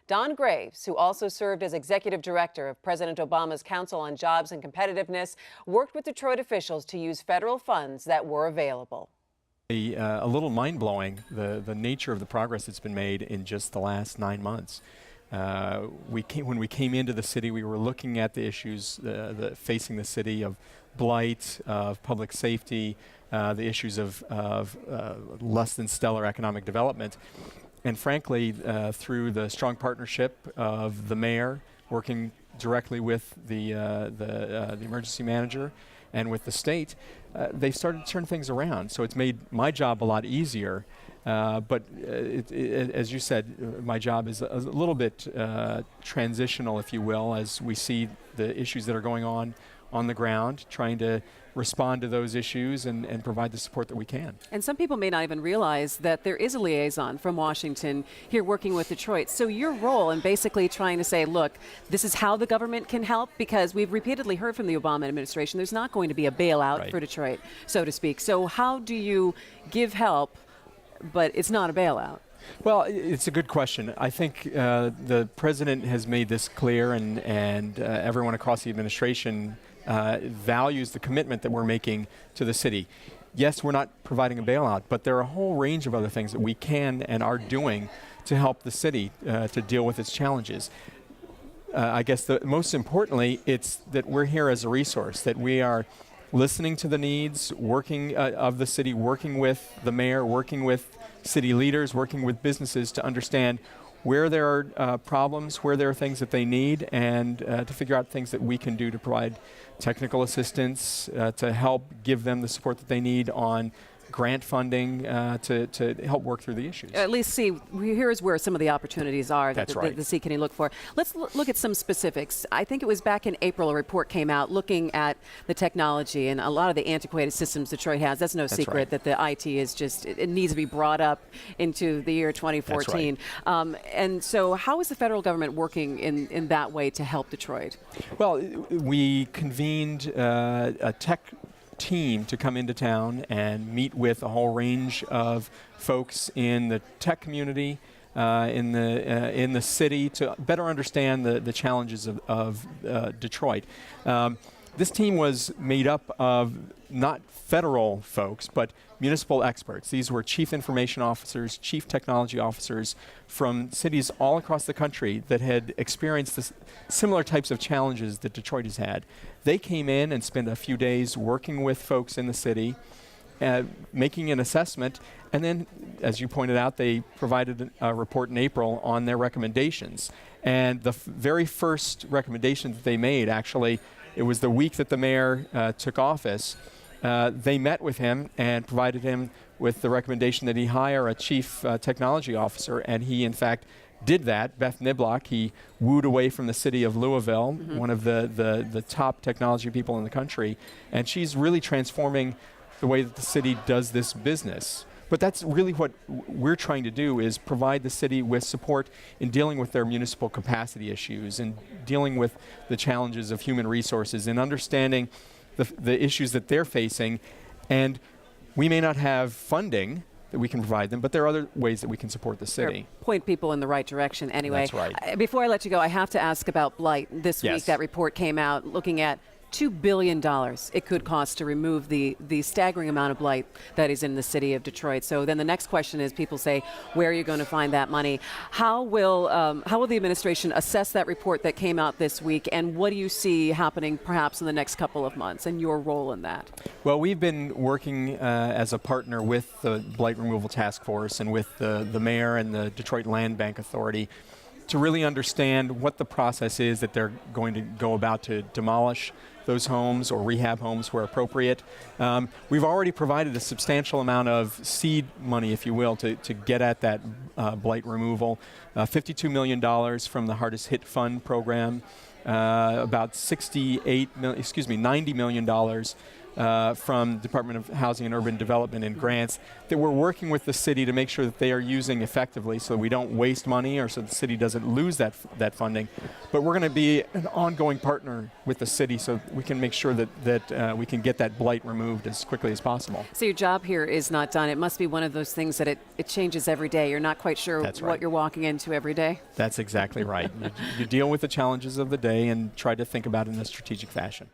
Don Graves, who also served as executive director of President Obama's Council on Jobs and Competitiveness, worked with Detroit officials to use federal funds that were available. A little mind-blowing, the nature of the progress that's been made in just the last 9 months. When we came into the city, we were looking at the issues facing the city of blight, of public safety, the issues of less than stellar economic development. And frankly, through the strong partnership of the mayor, working directly with the emergency manager and with the state, they started to turn things around. So it's made my job a lot easier. But as you said, my job is a little bit transitional, if you will, as we see the issues that are going on the ground, trying to respond to those issues and provide the support that we can. And some people may not even realize that there is a liaison from Washington here working with Detroit. So your role in basically trying to say, look, this is how the government can help, because we've repeatedly heard from the Obama administration there's not going to be a bailout for Detroit, so to speak. So how do you give help, but it's not a bailout? Well, it's a good question. I think the president has made this clear, and everyone across the administration values the commitment that we're making to the city. Yes, we're not providing a bailout, but there are a whole range of other things that we can and are doing to help the city to deal with its challenges. I guess most importantly, it's that we're here as a resource, that we are listening to the needs, working of the city, working with the mayor, working with city leaders, working with businesses to understand where there are problems, where there are things that they need, and to figure out things that we can do to provide technical assistance, to help give them the support that they need on grant funding to help work through the issues. At least see, here's where some of the opportunities are that the city can look for. Let's look at some specifics. I think it was back in April a report came out looking at the technology and a lot of the antiquated systems Detroit has. That's no secret that the IT is just, it needs to be brought up into the year 2014. And so how is the federal government working in that way to help Detroit? Well, we convened a tech team to come into town and meet with a whole range of folks in the tech community, in the city, to better understand the challenges of Detroit. This team was made up of not federal folks, but municipal experts. These were chief information officers, chief technology officers from cities all across the country that had experienced similar types of challenges that Detroit has had. They came in and spent a few days working with folks in the city, making an assessment, and then, as you pointed out, they provided a report in April on their recommendations. And the very first recommendation that they made, actually, it was the week that the mayor took office. They met with him and provided him with the recommendation that he hire a chief technology officer, and he, in fact, did that. Beth Niblock, he wooed away from the city of Louisville, one of the top technology people in the country, and she's really transforming the way that the city does this business. But that's really what we're trying to do, is provide the city with support in dealing with their municipal capacity issues and dealing with the challenges of human resources and understanding the issues that they're facing. And we may not have funding that we can provide them, but there are other ways that we can support the city. Point people in the right direction anyway. That's right. Before I let you go, I have to ask about blight. This week that report came out looking at $2 billion it could cost to remove the staggering amount of blight that is in the city of Detroit. So then the next question is, people say, where are you going to find that money? How will the administration assess that report that came out this week, and what do you see happening perhaps in the next couple of months and your role in that? Well, we've been working as a partner with the Blight Removal Task Force and with the mayor and the Detroit Land Bank Authority to really understand what the process is that they're going to go about to demolish those homes or rehab homes where appropriate. We've already provided a substantial amount of seed money, if you will, to get at that blight removal. $52 million from the Hardest Hit Fund program, about $90 million from Department of Housing and Urban Development and grants that we're working with the city to make sure that they are using effectively so we don't waste money or so the city doesn't lose that funding. But we're going to be an ongoing partner with the city so we can make sure that we can get that blight removed as quickly as possible. So your job here is not done. It must be one of those things that it changes every day. You're not quite sure what you're walking into every day. That's exactly right. You deal with the challenges of the day and try to think about it in a strategic fashion.